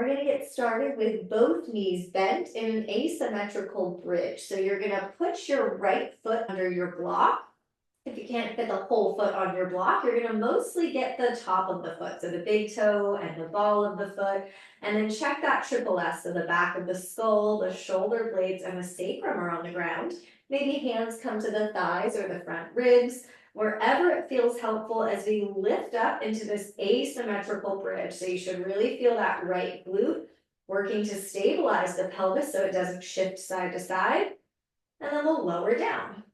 We're going to get started with both knees bent in an asymmetrical bridge. So you're going to put your right foot under your block. If you can't fit the whole foot on your block, you're going to mostly get the top of the foot, so the big toe and the ball of the foot, and then check that triple S, so the back of the skull, the shoulder blades, and the sacrum are on the ground. Maybe hands come to the thighs or the front ribs, wherever it feels helpful as we lift up into this asymmetrical bridge. So you should really feel that right glute working to stabilize the pelvis so it doesn't shift side to side, and then we'll lower down.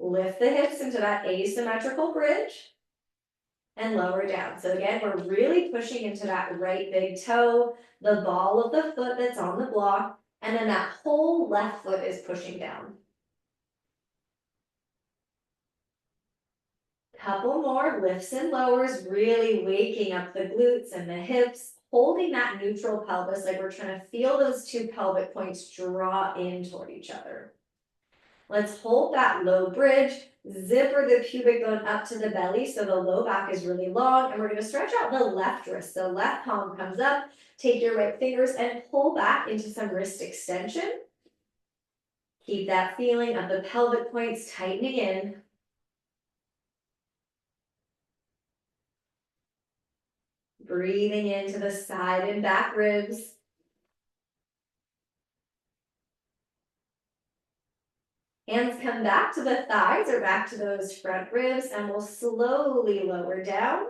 Lift the hips into that asymmetrical bridge and lower down. So again, we're really pushing into that right big toe, the ball of the foot that's on the block, and then that whole left foot is pushing down. Couple more lifts and lowers, really waking up the glutes and the hips, holding that neutral pelvis like we're trying to feel those two pelvic points draw in toward each other. Let's hold that low bridge, zipper the pubic bone up to the belly so the low back is really long, and we're going to stretch out the left wrist. So left palm comes up, take your right fingers and pull back into some wrist extension. Keep that feeling of the pelvic points tightening in. Breathing into the side and back ribs. Hands come back to the thighs or back to those front ribs, and we'll slowly lower down.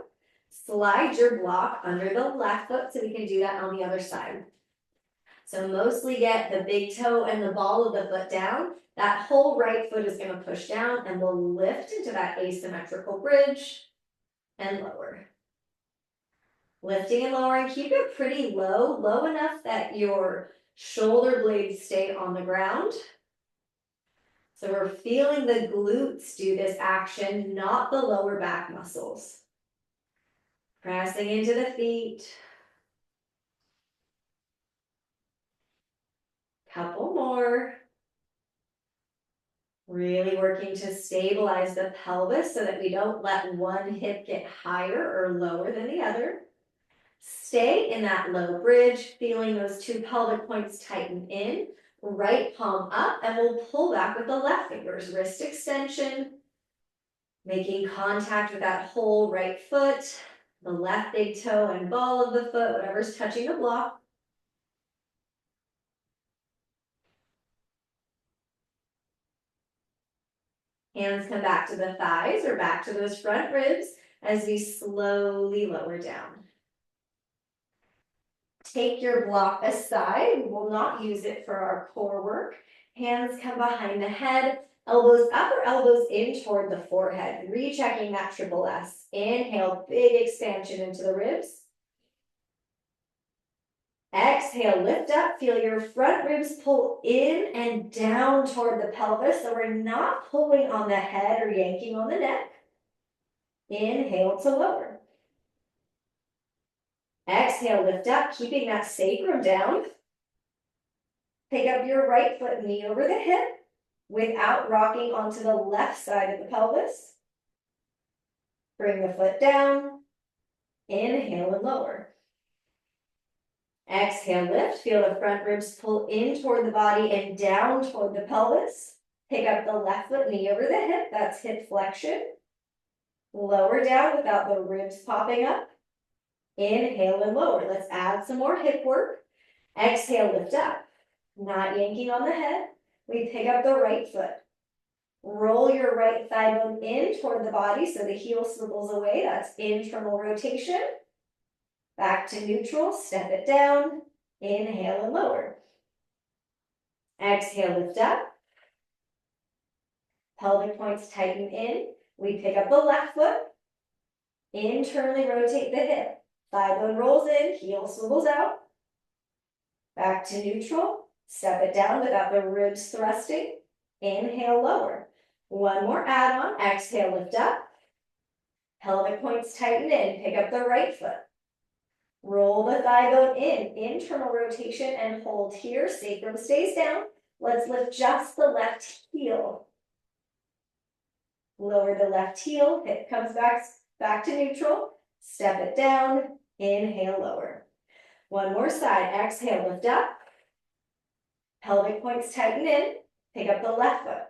Slide your block under the left foot so we can do that on the other side. So mostly get the big toe and the ball of the foot down. That whole right foot is going to push down, and we'll lift into that asymmetrical bridge and lower. Lifting and lowering, keep it pretty low, low enough that your shoulder blades stay on the ground. So we're feeling the glutes do this action, not the lower back muscles. Pressing into the feet. Couple more. Really working to stabilize the pelvis so that we don't let one hip get higher or lower than the other. Stay in that low bridge, feeling those two pelvic points tighten in. Right palm up, and we'll pull back with the left fingers, wrist extension, making contact with that whole right foot, the left big toe and ball of the foot, whatever's touching the block. Hands come back to the thighs or back to those front ribs as we slowly lower down. Take your block aside. We will not use it for our core work. Hands come behind the head, elbows up or elbows in toward the forehead. Rechecking that triple S. Inhale, big expansion into the ribs. Exhale, lift up. Feel your front ribs pull in and down toward the pelvis. So we're not pulling on the head or yanking on the neck. Inhale to lower. Exhale, lift up, keeping that sacrum down. Pick up your right foot, knee over the hip, without rocking onto the left side of the pelvis. Bring the foot down. Inhale and lower. Exhale, lift. Feel the front ribs pull in toward the body and down toward the pelvis. Pick up the left foot, knee over the hip. That's hip flexion. Lower down without the ribs popping up. Inhale and lower. Let's add some more hip work. Exhale, lift up. Not yanking on the head. We pick up the right foot. Roll your right thigh bone in toward the body so the heel swivels away. That's internal rotation. Back to neutral. Step it down. Inhale and lower. Exhale, lift up. Pelvic points tighten in. We pick up the left foot. Internally rotate the hip. Thigh bone rolls in, heel swivels out. Back to neutral. Step it down without the ribs thrusting. Inhale, lower. One more add-on. Exhale, lift up. Pelvic points tighten in. Pick up the right foot. Roll the thigh bone in. Internal rotation and hold here. Sacrum stays down. Let's lift just the left heel. Lower the left heel. Hip comes back to neutral. Step it down. Inhale, lower. One more side, exhale, lift up. Pelvic points tighten in, pick up the left foot.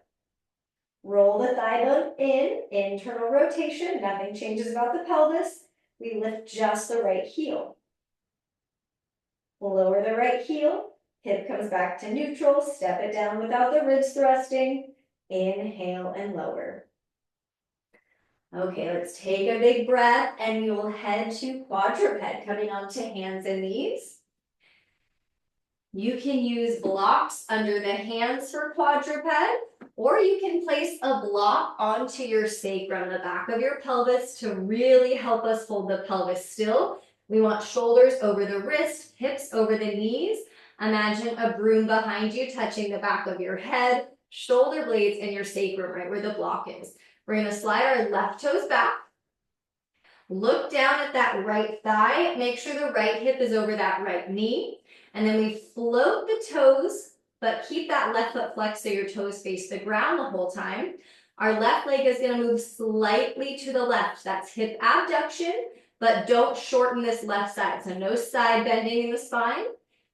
Roll the thigh bone in, internal rotation, nothing changes about the pelvis. We lift just the right heel. Lower the right heel, hip comes back to neutral, step it down without the ribs thrusting. Inhale and lower. Okay, let's take a big breath and we will head to quadruped, coming onto hands and knees. You can use blocks under the hands for quadruped, or you can place a block onto your sacrum, the back of your pelvis, to really help us hold the pelvis still. We want shoulders over the wrist, hips over the knees. Imagine a broom behind you touching the back of your head, shoulder blades in your sacrum, right where the block is. We're going to slide our left toes back. Look down at that right thigh. Make sure the right hip is over that right knee. And then we float the toes, but keep that left foot flexed so your toes face the ground the whole time. Our left leg is going to move slightly to the left. That's hip abduction, but don't shorten this left side. So no side bending in the spine.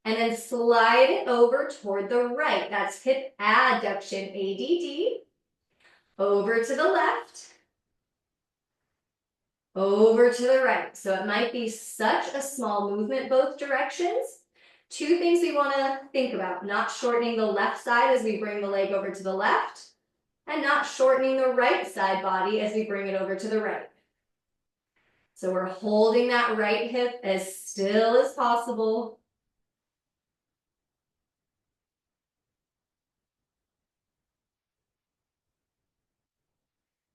And then slide it over toward the right. That's hip adduction, ADD. Over to the left. Over to the right. So it might be such a small movement both directions. Two things we want to think about, not shortening the left side as we bring the leg over to the left, and not shortening the right side body as we bring it over to the right. So we're holding that right hip as still as possible.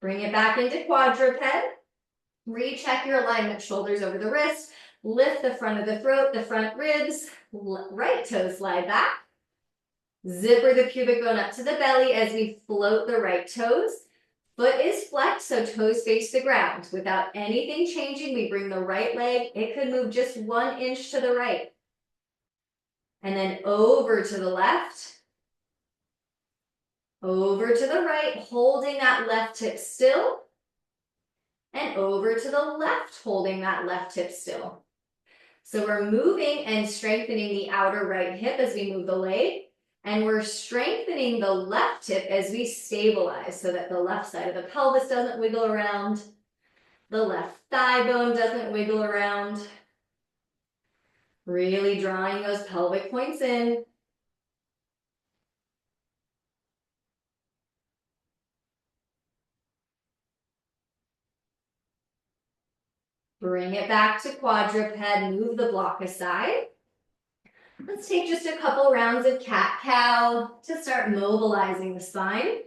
Bring it back into quadruped. Recheck your alignment, shoulders over the wrist. Lift the front of the throat, the front ribs. Right toes slide back. Zipper the pubic bone up to the belly as we float the right toes. Foot is flexed, so toes face the ground. Without anything changing, we bring the right leg. It could move just 1 inch to the right. And then over to the left. Over to the right, holding that left hip still. And over to the left, holding that left hip still. So we're moving and strengthening the outer right hip as we move the leg. And we're strengthening the left hip as we stabilize so that the left side of the pelvis doesn't wiggle around. The left thigh bone doesn't wiggle around. Really drawing those pelvic points in. Bring it back to quadruped, move the block aside. Let's take just a couple rounds of cat-cow to start mobilizing the spine.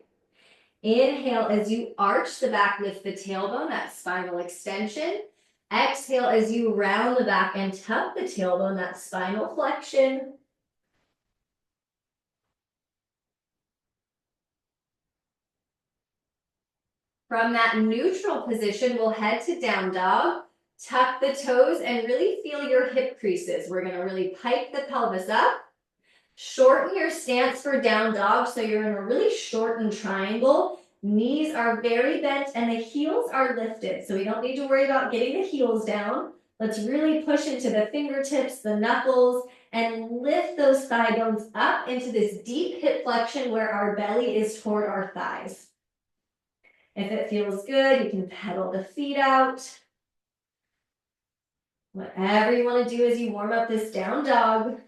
Inhale as you arch the back, lift the tailbone, that spinal extension. Exhale as you round the back and tuck the tailbone, that spinal flexion. From that neutral position, we'll head to down dog. Tuck the toes and really feel your hip creases. We're going to really pike the pelvis up. Shorten your stance for down dog so you're in a really shortened triangle. Knees are very bent and the heels are lifted. So we don't need to worry about getting the heels down. Let's really push into the fingertips, the knuckles, and lift those thigh bones up into this deep hip flexion where our belly is toward our thighs. If it feels good, you can pedal the feet out. Whatever you want to do as you warm up this down dog.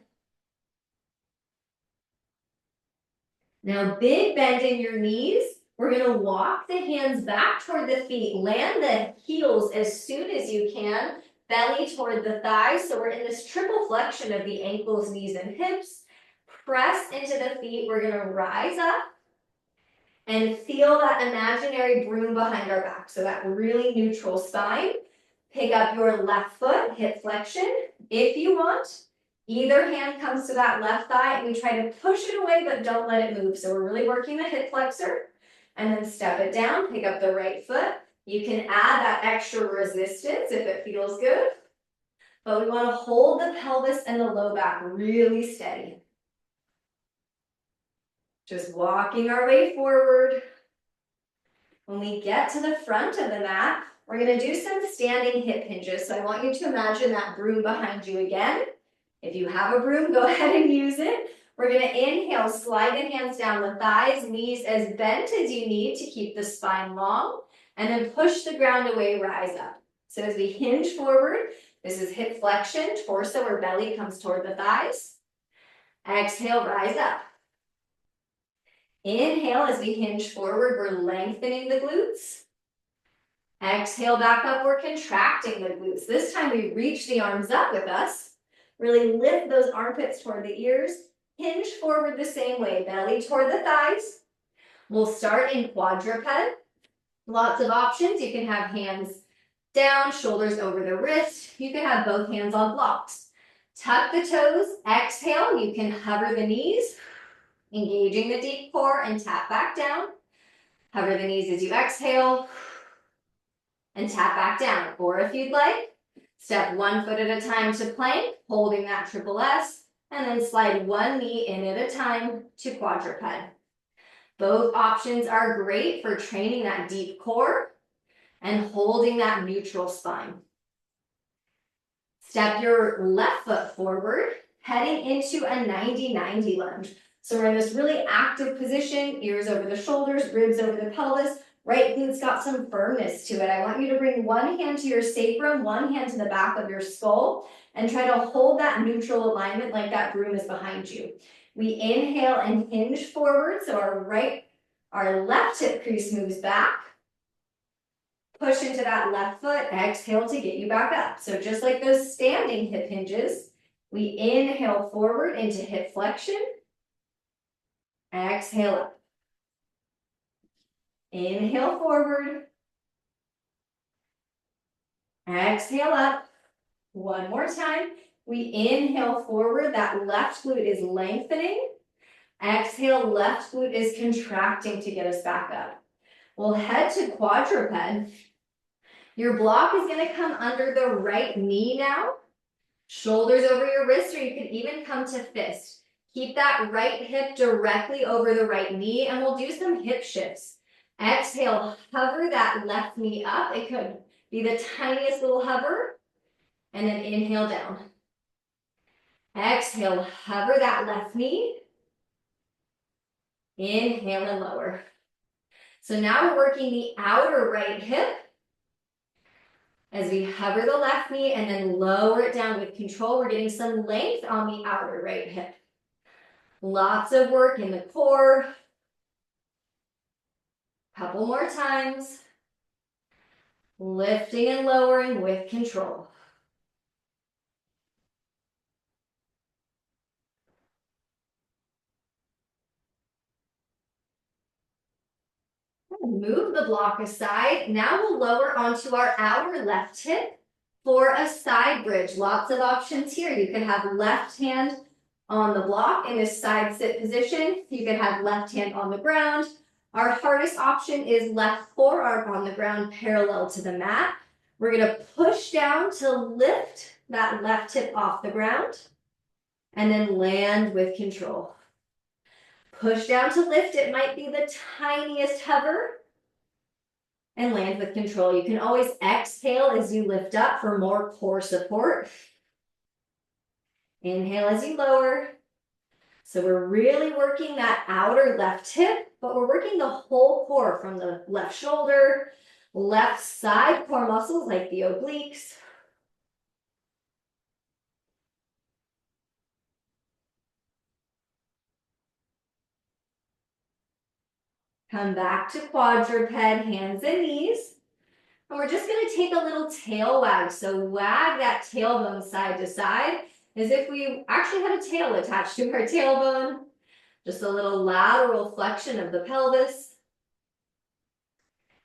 Now, big bend in your knees. We're going to walk the hands back toward the feet. Land the heels as soon as you can. Belly toward the thighs. So we're in this triple flexion of the ankles, knees, and hips. Press into the feet. We're going to rise up and feel that imaginary broom behind our back. So that really neutral spine. Pick up your left foot, hip flexion. If you want, either hand comes to that left thigh and we try to push it away, but don't let it move. So we're really working the hip flexor. And then step it down, pick up the right foot. You can add that extra resistance if it feels good. But we want to hold the pelvis and the low back really steady. Just walking our way forward. When we get to the front of the mat, we're going to do some standing hip hinges. So I want you to imagine that broom behind you again. If you have a broom, go ahead and use it. We're gonna inhale, slide the hands down the thighs, knees as bent as you need to keep the spine long, and then push the ground away, rise up. So as we hinge forward, this is hip flexion, torso or belly comes toward the thighs. Exhale, rise up. Inhale, as we hinge forward, we're lengthening the glutes. Exhale, back up, we're contracting the glutes. This time we reach the arms up with us. Really lift those armpits toward the ears. Hinge forward the same way, belly toward the thighs. We'll start in quadruped. Lots of options. You can have hands down, shoulders over the wrist. You can have both hands on blocks. Tuck the toes, exhale. You can hover the knees, engaging the deep core and tap back down. Hover the knees as you exhale and tap back down. Or if you'd like, step one foot at a time to plank, holding that triple S, and then slide one knee in at a time to quadruped. Both options are great for training that deep core and holding that neutral spine. Step your left foot forward, heading into a 90-90 lunge. So we're in this really active position, ears over the shoulders, ribs over the pelvis, right glute's got some firmness to it. I want you to bring one hand to your sacrum, one hand to the back of your skull, and try to hold that neutral alignment like that broom is behind you. We inhale and hinge forward, so our left hip crease moves back. Push into that left foot, exhale to get you back up. So just like those standing hip hinges, we inhale forward into hip flexion. Exhale up. Inhale forward. Exhale up. One more time. We inhale forward. That left glute is lengthening. Exhale, left glute is contracting to get us back up. We'll head to quadruped. Your block is going to come under the right knee now. Shoulders over your wrists, or you can even come to fist. Keep that right hip directly over the right knee, and we'll do some hip shifts. Exhale, hover that left knee up. It could be the tiniest little hover, and then inhale down. Exhale, hover that left knee. Inhale and lower. So now we're working the outer right hip as we hover the left knee and then lower it down with control. We're getting some length on the outer right hip. Lots of work in the core. Couple more times. Lifting and lowering with control. Move the block aside. Now we'll lower onto our outer left hip for a side bridge. Lots of options here. You can have left hand on the block in a side sit position. You can have left hand on the ground. Our hardest option is left forearm on the ground parallel to the mat. We're going to push down to lift that left hip off the ground and then land with control. Push down to lift. It might be the tiniest hover. And land with control. You can always exhale as you lift up for more core support. Inhale as you lower. So we're really working that outer left hip, but we're working the whole core from the left shoulder, left side core muscles like the obliques. Come back to quadruped, hands and knees. And we're just going to take a little tail wag. So wag that tailbone side to side as if we actually had a tail attached to our tailbone. Just a little lateral flexion of the pelvis.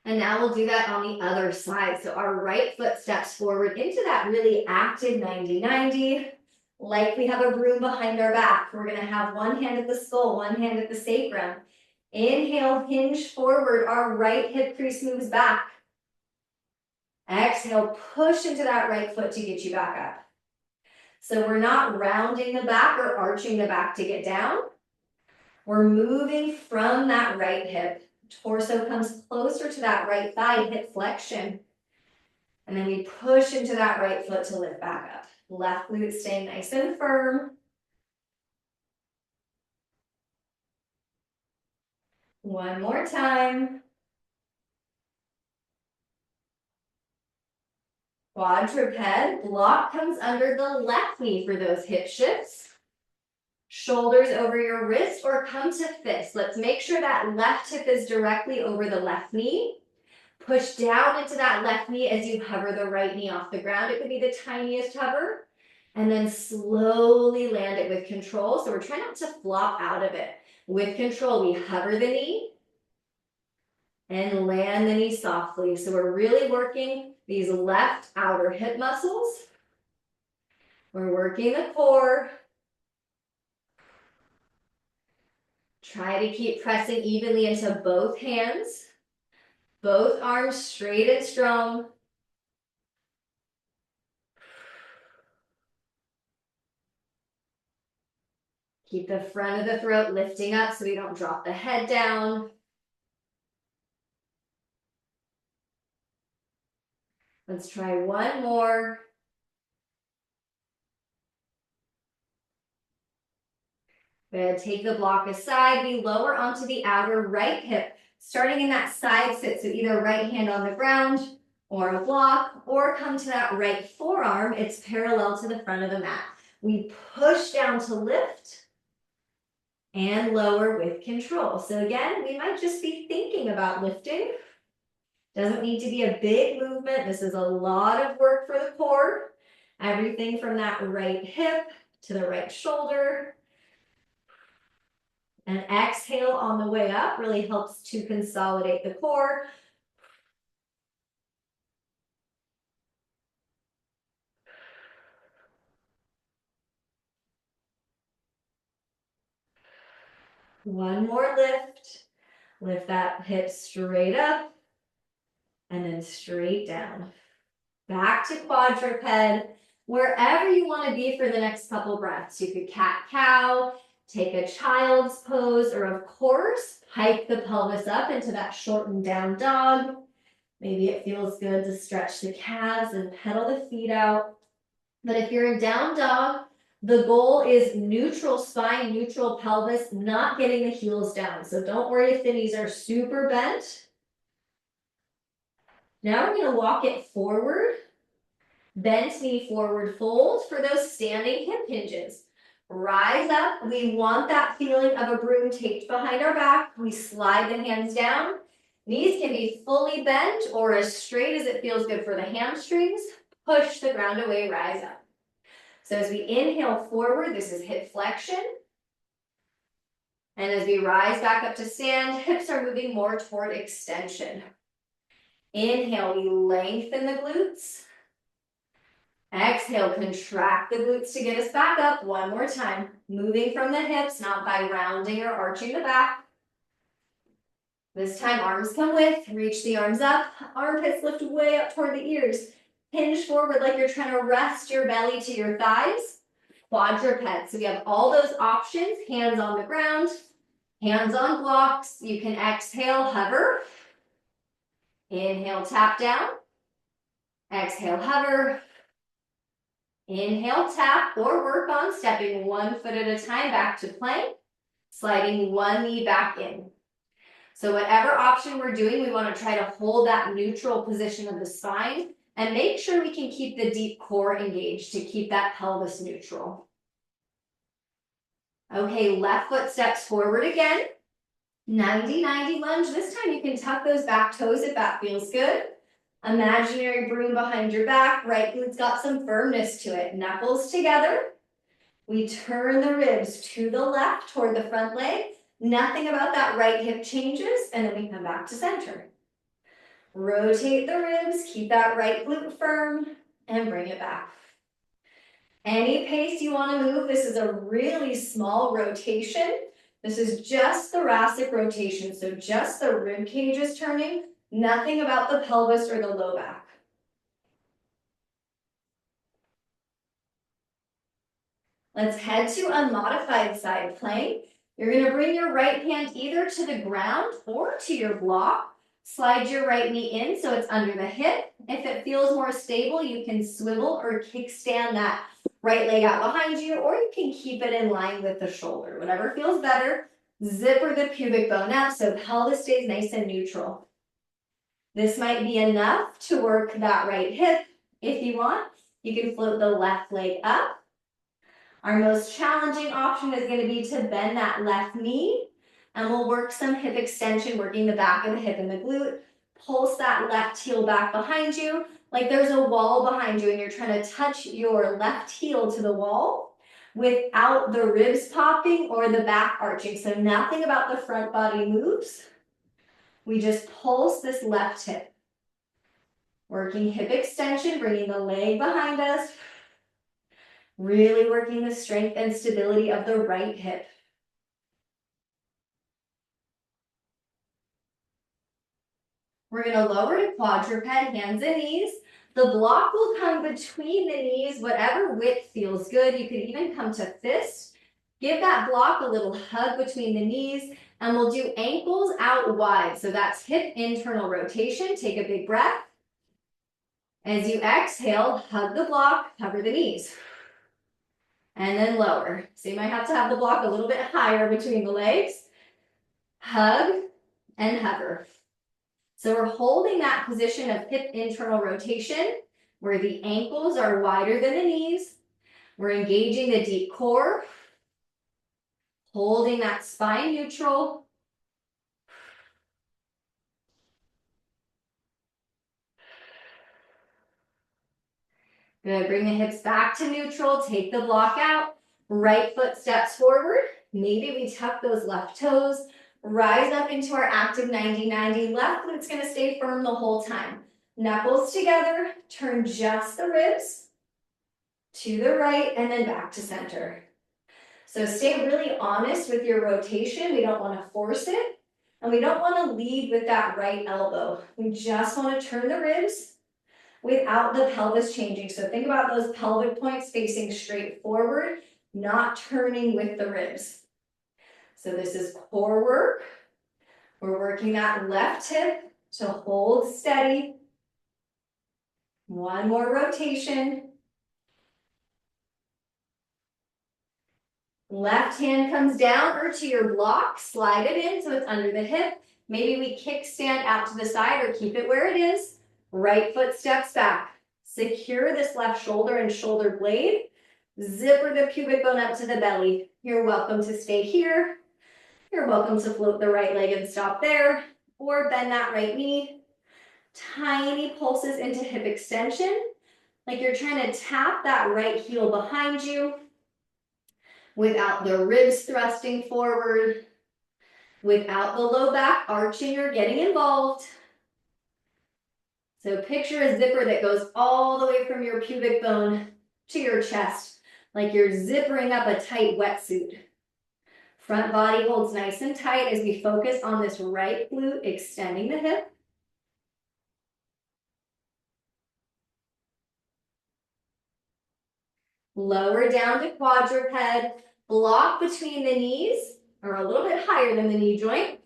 And now we'll do that on the other side. So our right foot steps forward into that really active 90-90. Like we have a broom behind our back. We're going to have one hand at the skull, one hand at the sacrum. Inhale, hinge forward. Our right hip crease moves back. Exhale, push into that right foot to get you back up. So we're not rounding the back or arching the back to get down. We're moving from that right hip. Torso comes closer to that right thigh, hip flexion. And then we push into that right foot to lift back up. Left glute staying nice and firm. One more time. Quadruped, block comes under the left knee for those hip shifts. Shoulders over your wrist or come to fist. Let's make sure that left hip is directly over the left knee. Push down into that left knee as you hover the right knee off the ground. It could be the tiniest hover. And then slowly land it with control. So we're trying not to flop out of it. With control, we hover the knee and land the knee softly. So we're really working these left outer hip muscles. We're working the core. Try to keep pressing evenly into both hands. Both arms straight and strong. Keep the front of the throat lifting up so we don't drop the head down. Let's try one more. We're going to take the block aside. We lower onto the outer right hip, starting in that side sit. So either right hand on the ground or a block, or come to that right forearm. It's parallel to the front of the mat. We push down to lift and lower with control. So again, we might just be thinking about lifting. Doesn't need to be a big movement. This is a lot of work for the core. Everything from that right hip to the right shoulder. And exhale on the way up really helps to consolidate the core. One more lift. Lift that hip straight up and then straight down. Back to quadruped. Wherever you want to be for the next couple breaths. You could cat-cow, take a child's pose, or of course, hike the pelvis up into that shortened down dog. Maybe it feels good to stretch the calves and pedal the feet out. But if you're in down dog, the goal is neutral spine, neutral pelvis, not getting the heels down. So don't worry if the knees are super bent. Now we're going to walk it forward. Bent knee forward fold for those standing hip hinges. Rise up. We want that feeling of a broom taped behind our back. We slide the hands down. Knees can be fully bent or as straight as it feels good for the hamstrings. Push the ground away, rise up. So as we inhale forward, this is hip flexion. And as we rise back up to stand, hips are moving more toward extension. Inhale, we lengthen the glutes. Exhale, contract the glutes to get us back up. One more time. Moving from the hips, not by rounding or arching the back. This time, arms come with. Reach the arms up. Armpits lift way up toward the ears. Hinge forward like you're trying to rest your belly to your thighs. Quadruped. So we have all those options. Hands on the ground. Hands on blocks. You can exhale, hover. Inhale, tap down. Exhale, hover. Inhale, tap, or work on stepping one foot at a time back to plank, sliding one knee back in. So whatever option we're doing, we want to try to hold that neutral position of the spine and make sure we can keep the deep core engaged to keep that pelvis neutral. Okay, left foot steps forward again. 90-90 lunge. This time you can tuck those back toes if that feels good. Imaginary broom behind your back. Right glute's got some firmness to it. Knuckles together. We turn the ribs to the left toward the front leg. Nothing about that right hip changes. And then we come back to center. Rotate the ribs. Keep that right glute firm. And bring it back. Any pace you want to move. This is a really small rotation. This is just thoracic rotation. So just the rib cage is turning. Nothing about the pelvis or the low back. Let's head to a modified side plank. You're going to bring your right hand either to the ground or to your block. Slide your right knee in so it's under the hip. If it feels more stable, you can swivel or kickstand that Right leg out behind you, or you can keep it in line with the shoulder, whatever feels better. Zipper the pubic bone up so pelvis stays nice and neutral. This might be enough to work that right hip. If you want, you can float the left leg up. Our most challenging option is going to be to bend that left knee, and we'll work some hip extension, working the back of the hip and the glute. Pulse that left heel back behind you, like there's a wall behind you and you're trying to touch your left heel to the wall without the ribs popping or the back arching. So nothing about the front body moves. We just pulse this left hip. Working hip extension, bringing the leg behind us. Really working the strength and stability of the right hip. We're going to lower to quadruped, hands and knees. The block will come between the knees, whatever width feels good. You could even come to fist. Give that block a little hug between the knees, and we'll do ankles out wide. So that's hip internal rotation. Take a big breath. As you exhale, hug the block, cover the knees. And then lower. So you might have to have the block a little bit higher between the legs. Hug and hover. So we're holding that position of hip internal rotation where the ankles are wider than the knees. We're engaging the deep core, holding that spine neutral. Good, bring the hips back to neutral, take the block out, right foot steps forward. Maybe we tuck those left toes, rise up into our active 90-90. Left foot's gonna stay firm the whole time. Knuckles together, turn just the ribs to the right and then back to center. So stay really honest with your rotation. We don't wanna force it, and we don't wanna lead with that right elbow. We just wanna turn the ribs without the pelvis changing. So think about those pelvic points facing straight forward, not turning with the ribs. So this is core work. We're working that left hip to hold steady. One more rotation. Left hand comes down or to your block, slide it in so it's under the hip. Maybe we kickstand out to the side or keep it where it is. Right foot steps back. Secure this left shoulder and shoulder blade. Zipper the pubic bone up to the belly. You're welcome to stay here. You're welcome to float the right leg and stop there, or bend that right knee. Tiny pulses into hip extension, like you're trying to tap that right heel behind you without the ribs thrusting forward, without the low back arching or getting involved. So picture a zipper that goes all the way from your pubic bone to your chest, like you're zippering up a tight wetsuit. Front body holds nice and tight as we focus on this right glute, extending the hip. Lower down to quadruped, block between the knees, or a little bit higher than the knee joint.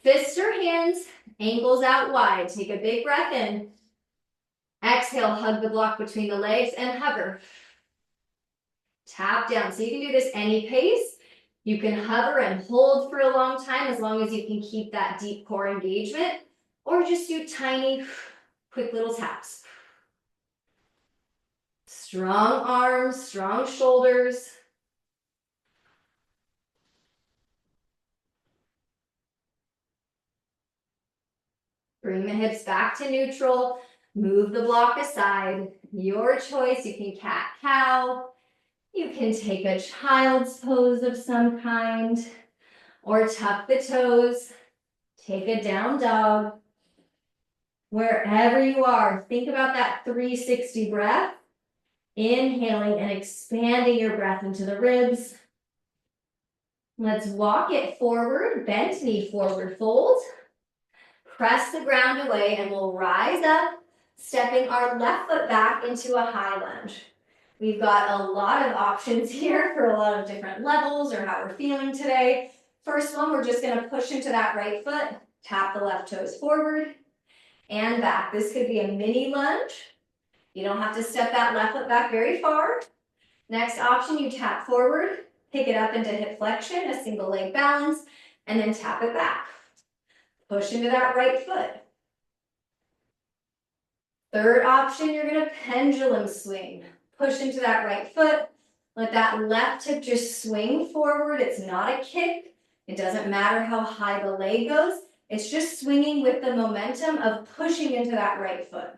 Fists or hands, ankles out wide. Take a big breath in. Exhale, hug the block between the legs and hover. Tap down. So you can do this any pace. You can hover and hold for a long time as long as you can keep that deep core engagement, or just do tiny, quick little taps. Strong arms, strong shoulders. Bring the hips back to neutral. Move the block aside. Your choice. You can cat-cow. You can take a child's pose of some kind, or tuck the toes. Take a down dog. Wherever you are, think about that 360 breath. Inhaling and expanding your breath into the ribs. Let's walk it forward, bent knee forward fold. Press the ground away and we'll rise up, stepping our left foot back into a high lunge. We've got a lot of options here for a lot of different levels or how we're feeling today. First one, we're just gonna push into that right foot, tap the left toes forward and back. This could be a mini lunge. You don't have to step that left foot back very far. Next option, you tap forward, pick it up into hip flexion, a single leg balance, and then tap it back. Push into that right foot. Third option, you're gonna pendulum swing. Push into that right foot. Let that left hip just swing forward. It's not a kick. It doesn't matter how high the leg goes. It's just swinging with the momentum of pushing into that right foot.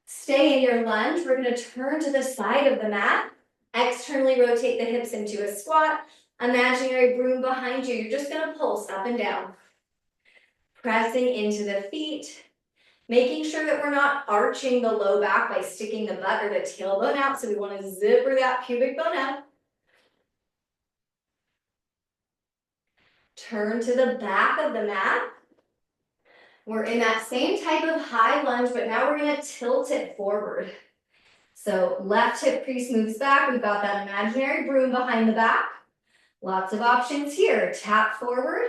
Stay in your lunge. We're gonna turn to the side of the mat. Externally rotate the hips into a squat. Imaginary broom behind you. You're just gonna pulse up and down. Pressing into the feet. Making sure that we're not arching the low back by sticking the butt or the tailbone out. So we want to zipper that pubic bone up. Turn to the back of the mat. We're in that same type of high lunge, but now we're going to tilt it forward. So left hip crease moves back. We've got that imaginary broom behind the back. Lots of options here. Tap forward.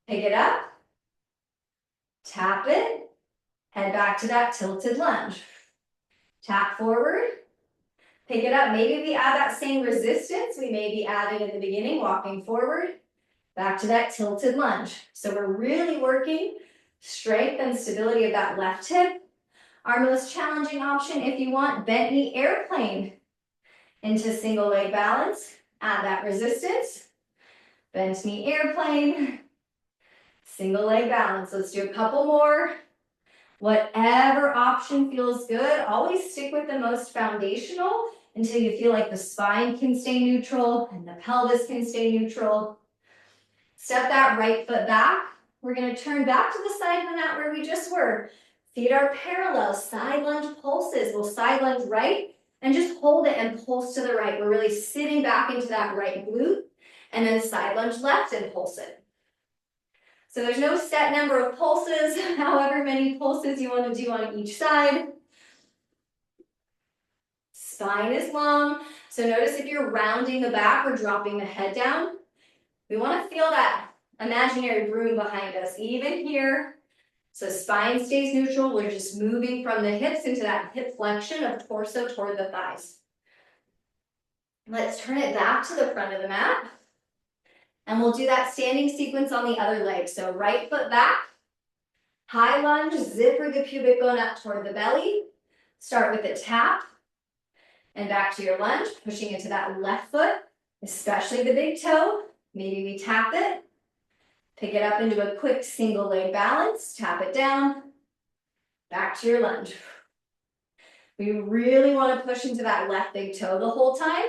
Pick it up. Tap it. Head back to that tilted lunge. Tap forward. Pick it up. Maybe we add that same resistance we maybe added in the beginning, walking forward. Back to that tilted lunge. So we're really working strength and stability of that left hip. Our most challenging option, if you want, bent knee airplane into single leg balance. Add that resistance. Bent knee airplane. Single leg balance. Let's do a couple more. Whatever option feels good, always stick with the most foundational until you feel like the spine can stay neutral and the pelvis can stay neutral. Step that right foot back. We're going to turn back to the side of the mat where we just were. Feet are parallel, side lunge pulses. We'll side lunge right and just hold it and pulse to the right. We're really sitting back into that right glute and then side lunge left and pulse it. So there's no set number of pulses, however many pulses you want to do on each side. Spine is long, so notice if you're rounding the back or dropping the head down, we want to feel that imaginary broom behind us, even here. So spine stays neutral, we're just moving from the hips into that hip flexion of torso toward the thighs. Let's turn it back to the front of the mat. And we'll do that standing sequence on the other leg. So right foot back, high lunge, zipper the pubic bone up toward the belly. Start with a tap and back to your lunge, pushing into that left foot, especially the big toe. Maybe we tap it, pick it up into a quick single leg balance, tap it down, back to your lunge. We really want to push into that left big toe the whole time.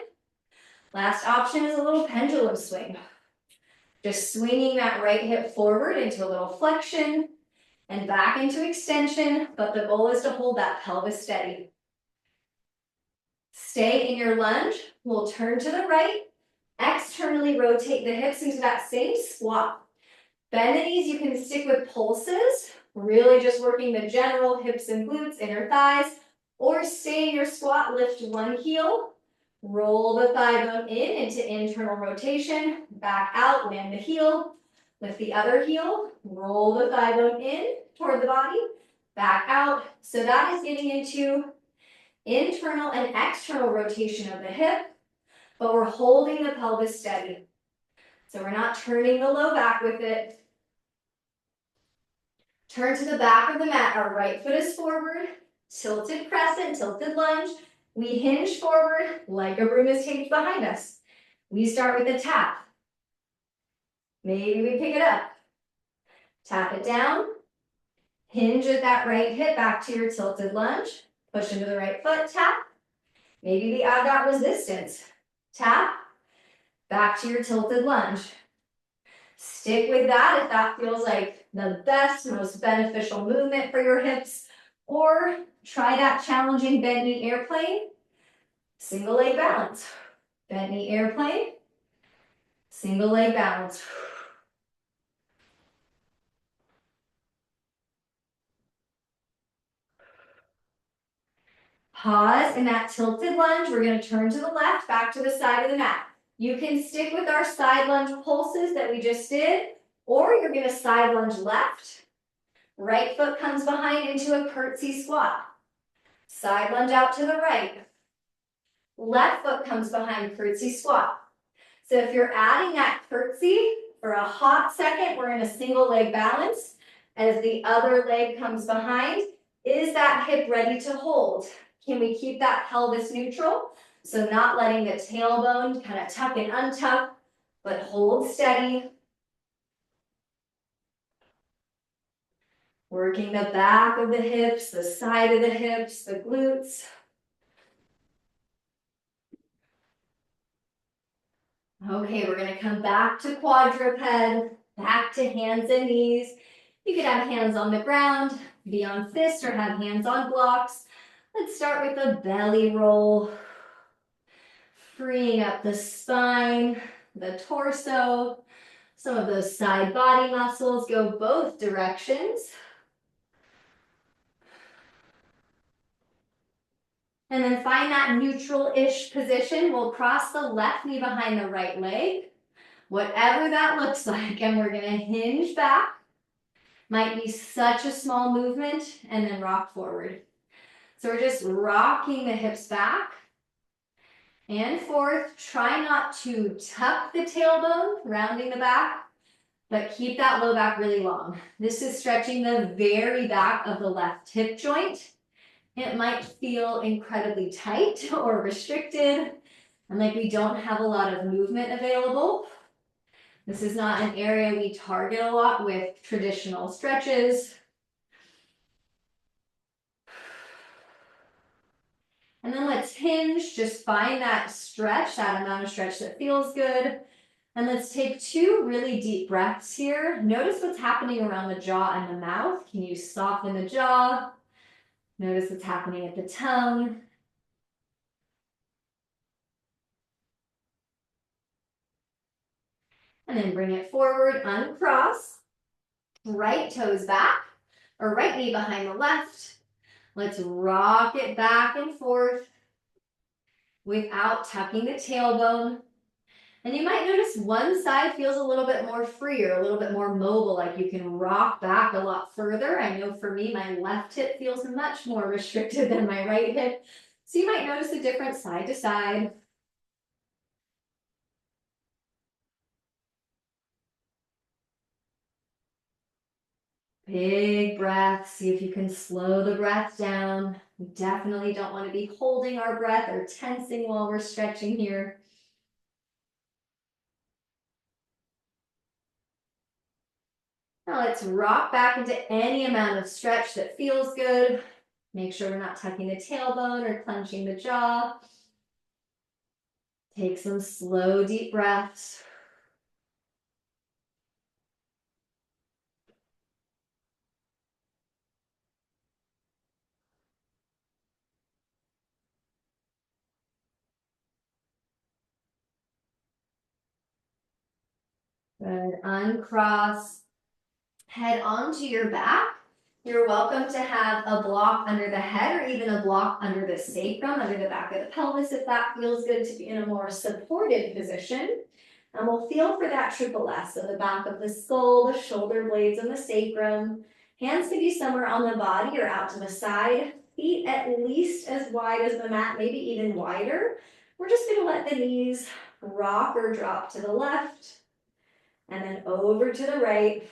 Last option is a little pendulum swing. Just swinging that right hip forward into a little flexion and back into extension, but the goal is to hold that pelvis steady. Stay in your lunge. We'll turn to the right, externally rotate the hips into that same squat. Bend the knees, you can stick with pulses, really just working the general hips and glutes, inner thighs, or stay in your squat, lift one heel, roll the thigh bone in into internal rotation, back out, land the heel, lift the other heel, roll the thigh bone in toward the body, back out. So that is getting into internal and external rotation of the hip, but we're holding the pelvis steady. So we're not turning the low back with it. Turn to the back of the mat. Our right foot is forward, tilted crescent, tilted lunge. We hinge forward like a broom is taped behind us. We start with a tap. Maybe we pick it up. Tap it down. Hinge at that right hip back to your tilted lunge. Push into the right foot, tap. Maybe we add that resistance. Tap. Back to your tilted lunge. Stick with that if that feels like the best, most beneficial movement for your hips. Or try that challenging bent knee airplane. Single leg balance. Bent knee airplane. Single leg balance. Pause in that tilted lunge. We're going to turn to the left, back to the side of the mat. You can stick with our side lunge pulses that we just did, or you're going to side lunge left. Right foot comes behind into a curtsy squat. Side lunge out to the right. Left foot comes behind curtsy squat. So if you're adding that curtsy for a hot second, we're in a single leg balance. As the other leg comes behind, is that hip ready to hold? Can we keep that pelvis neutral? So not letting the tailbone kind of tuck and untuck, but hold steady. Working the back of the hips, the side of the hips, the glutes. Okay, we're gonna come back to quadruped, back to hands and knees. You could have hands on the ground, be on fists, or have hands on blocks. Let's start with a belly roll. Freeing up the spine, the torso. Some of those side body muscles go both directions. And then find that neutral-ish position. We'll cross the left knee behind the right leg, whatever that looks like, and we're gonna hinge back. Might be such a small movement, and then rock forward. So we're just rocking the hips back and forth. Try not to tuck the tailbone, rounding the back, but keep that low back really long. This is stretching the very back of the left hip joint. It might feel incredibly tight or restricted, and like we don't have a lot of movement available. This is not an area we target a lot with traditional stretches. And then let's hinge, just find that stretch, that amount of stretch that feels good. And let's take 2 really deep breaths here. Notice what's happening around the jaw and the mouth. Can you soften the jaw? Notice what's happening at the tongue. And then bring it forward, uncross. Right toes back, or right knee behind the left. Let's rock it back and forth without tucking the tailbone. And you might notice one side feels a little bit more free or a little bit more mobile, like you can rock back a lot further. I know for me, my left hip feels much more restricted than my right hip. So you might notice a difference side to side. Big breath. See if you can slow the breath down. We definitely don't want to be holding our breath or tensing while we're stretching here. Now let's rock back into any amount of stretch that feels good. Make sure we're not tucking the tailbone or clenching the jaw. Take some slow, deep breaths. Good. Uncross. Head onto your back. You're welcome to have a block under the head or even a block under the sacrum, under the back of the pelvis, if that feels good to be in a more supported position. And we'll feel for that triple S, so the back of the skull, the shoulder blades, and the sacrum. Hands can be somewhere on the body or out to the side. Feet at least as wide as the mat, maybe even wider. We're just going to let the knees rock or drop to the left and then over to the right.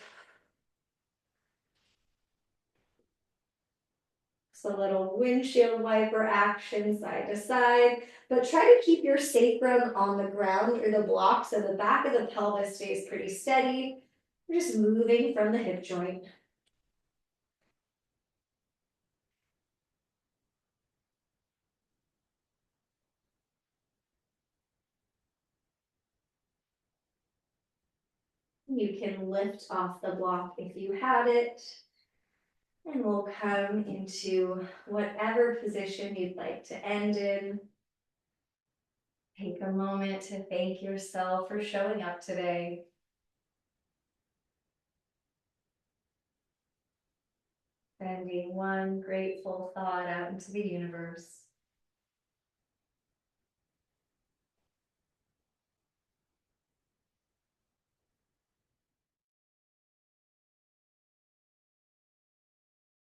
So a little windshield wiper action side to side, but try to keep your sacrum on the ground or the block so the back of the pelvis stays pretty steady. We're just moving from the hip joint. You can lift off the block if you had it. And we'll come into whatever position you'd like to end in. Take a moment to thank yourself for showing up today. Sending one grateful thought out into the universe.